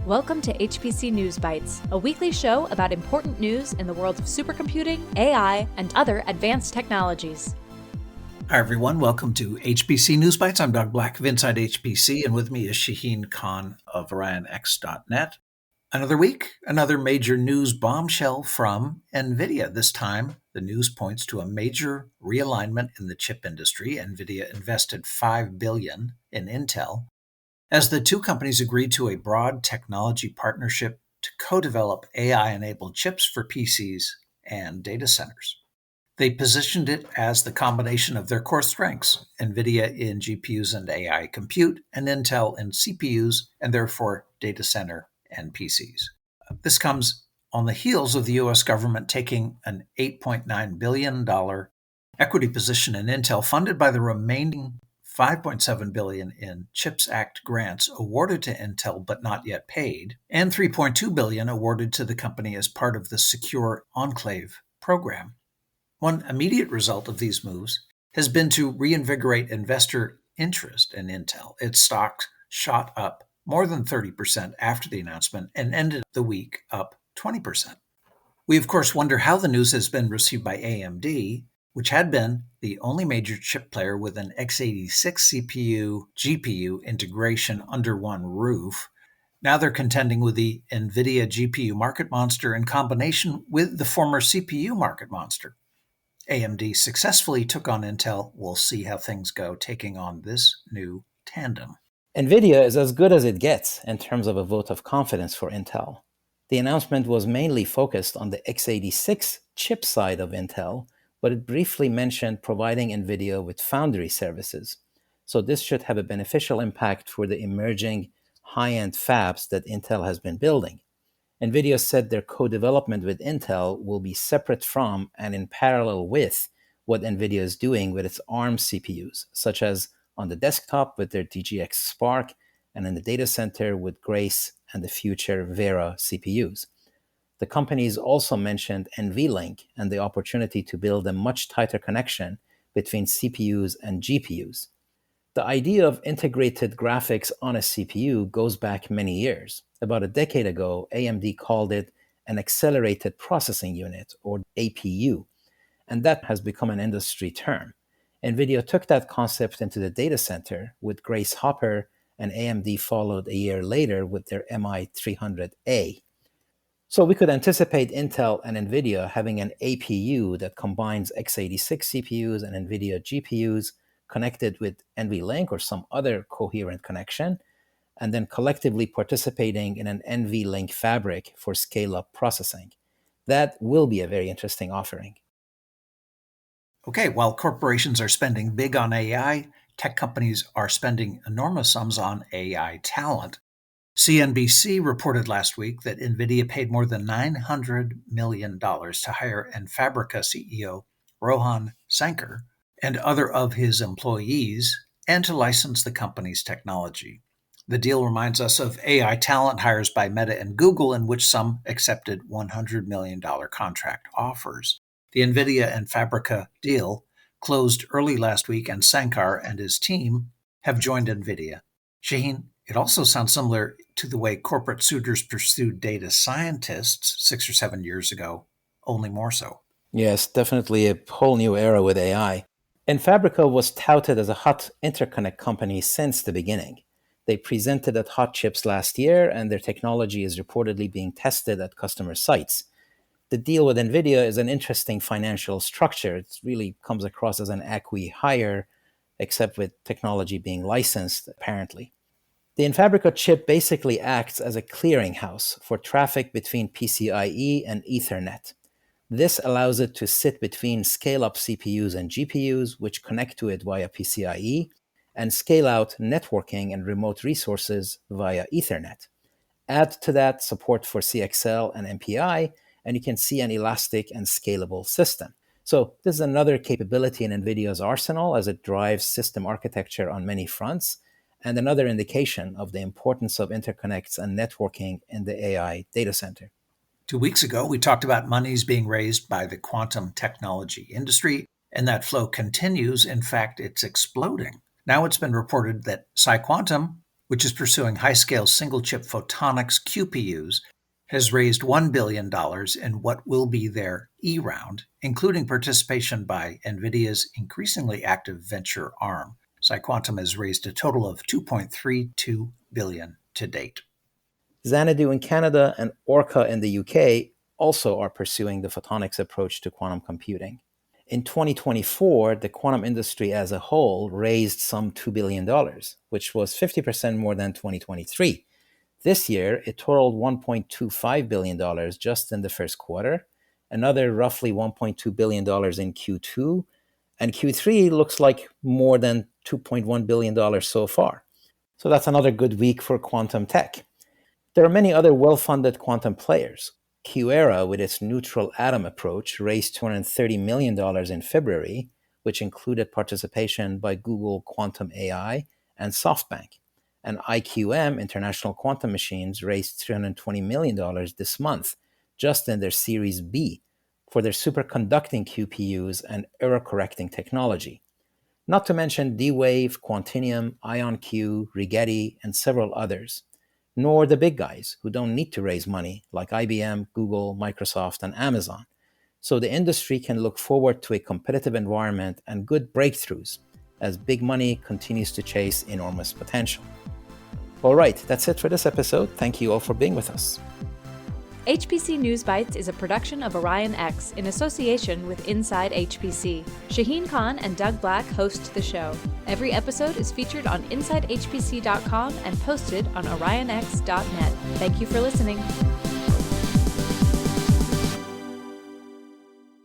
Welcome to HPC News Bytes, a weekly show about important news in the world of supercomputing, AI, and other advanced technologies. Hi, everyone. Welcome to HPC News Bytes. I'm Doug Black of Inside HPC, and with me is Shaheen Khan of OrionX.net. Another week, another major news bombshell from Nvidia. This time, the news points to a major realignment in the chip industry. Nvidia invested $5 billion in Intel as the two companies agreed to a broad technology partnership to co-develop AI-enabled chips for PCs and data centers. They positioned it as the combination of their core strengths, NVIDIA in GPUs and AI compute, and Intel in CPUs, and therefore data center and PCs. This comes on the heels of the U.S. government taking an $8.9 billion equity position in Intel, funded by the remaining $5.7 billion in CHIPS Act grants awarded to Intel but not yet paid, and $3.2 billion awarded to the company as part of the Secure Enclave program. One immediate result of these moves has been to reinvigorate investor interest in Intel. Its stock shot up more than 30% after the announcement and ended the week up 20%. We, of course, wonder how the news has been received by AMD, which had been the only major chip player with an x86 CPU GPU integration under one roof. Now they're contending with the NVIDIA GPU market monster in combination with the former CPU market monster. AMD successfully took on Intel. We'll see how things go taking on this new tandem. Nvidia is as good as it gets in terms of a vote of confidence for Intel. The announcement was mainly focused on the x86 chip side of Intel, but it briefly mentioned providing Nvidia with foundry services. So this should have a beneficial impact for the emerging high-end fabs that Intel has been building. Nvidia said their co-development with Intel will be separate from and in parallel with what Nvidia is doing with its ARM CPUs, such as on the desktop with their DGX Spark and in the data center with Grace and the future Vera CPUs. The companies also mentioned NVLink and the opportunity to build a much tighter connection between CPUs and GPUs. The idea of integrated graphics on a CPU goes back many years. About a decade ago, AMD called it an accelerated processing unit, or APU, and that has become an industry term. NVIDIA took that concept into the data center with Grace Hopper, and AMD followed a year later with their MI300A. So we could anticipate Intel and NVIDIA having an APU that combines x86 CPUs and NVIDIA GPUs connected with NVLink or some other coherent connection, and then collectively participating in an NVLink fabric for scale-up processing. That will be a very interesting offering. Okay, while corporations are spending big on AI, tech companies are spending enormous sums on AI talent. CNBC reported last week that Nvidia paid more than $900 million to hire Enfabrica CEO Rohan Sankar and other of his employees, and to license the company's technology. The deal reminds us of AI talent hires by Meta and Google, in which some accepted $100 million contract offers. The Nvidia and Enfabrica deal closed early last week, and Sankar and his team have joined Nvidia. Shaheen, it also sounds similar to the way corporate suitors pursued data scientists 6 or 7 years ago, only more so. Yes, definitely a whole new era with AI. Enfabrica was touted as a hot interconnect company since the beginning. They presented at Hot Chips last year, and their technology is reportedly being tested at customer sites. The deal with NVIDIA is an interesting financial structure. It really comes across as an acqui-hire, except with technology being licensed, apparently. The Enfabrica chip basically acts as a clearinghouse for traffic between PCIe and Ethernet. This allows it to sit between scale-up CPUs and GPUs, which connect to it via PCIe, and scale-out networking and remote resources via Ethernet. Add to that support for CXL and MPI, and you can see an elastic and scalable system. So this is another capability in NVIDIA's arsenal as it drives system architecture on many fronts, and another indication of the importance of interconnects and networking in the AI data center. 2 weeks ago, we talked about monies being raised by the quantum technology industry, and that flow continues. In fact, it's exploding. Now it's been reported that PsiQuantum which is pursuing high-scale single-chip photonics QPUs, has raised $1 billion in what will be their E round, including participation by Nvidia's increasingly active venture arm. PsiQuantum has raised a total of $2.32 billion to date. Xanadu in Canada and Orca in the UK also are pursuing the photonics approach to quantum computing. In 2024, the quantum industry as a whole raised some $2 billion, which was 50% more than 2023. This year, it totaled $1.25 billion just in the first quarter, another roughly $1.2 billion in Q2, and Q3 looks like more than $2.1 billion so far. So that's another good week for quantum tech. There are many other well-funded quantum players. QEra, with its neutral atom approach, raised $230 million in February, which included participation by Google Quantum AI and SoftBank. And IQM, International Quantum Machines, raised $320 million this month, just in their Series B, for their superconducting QPUs and error-correcting technology. Not to mention D-Wave, Quantinium, IonQ, Rigetti, and several others. Nor the big guys who don't need to raise money, like IBM, Google, Microsoft, and Amazon. So the industry can look forward to a competitive environment and good breakthroughs as big money continues to chase enormous potential. All right, that's it for this episode. Thank you all for being with us. HPC News Bytes is a production of Orion X in association with Inside HPC. Shaheen Khan and Doug Black host the show. Every episode is featured on InsideHPC.com and posted on OrionX.net. Thank you for listening.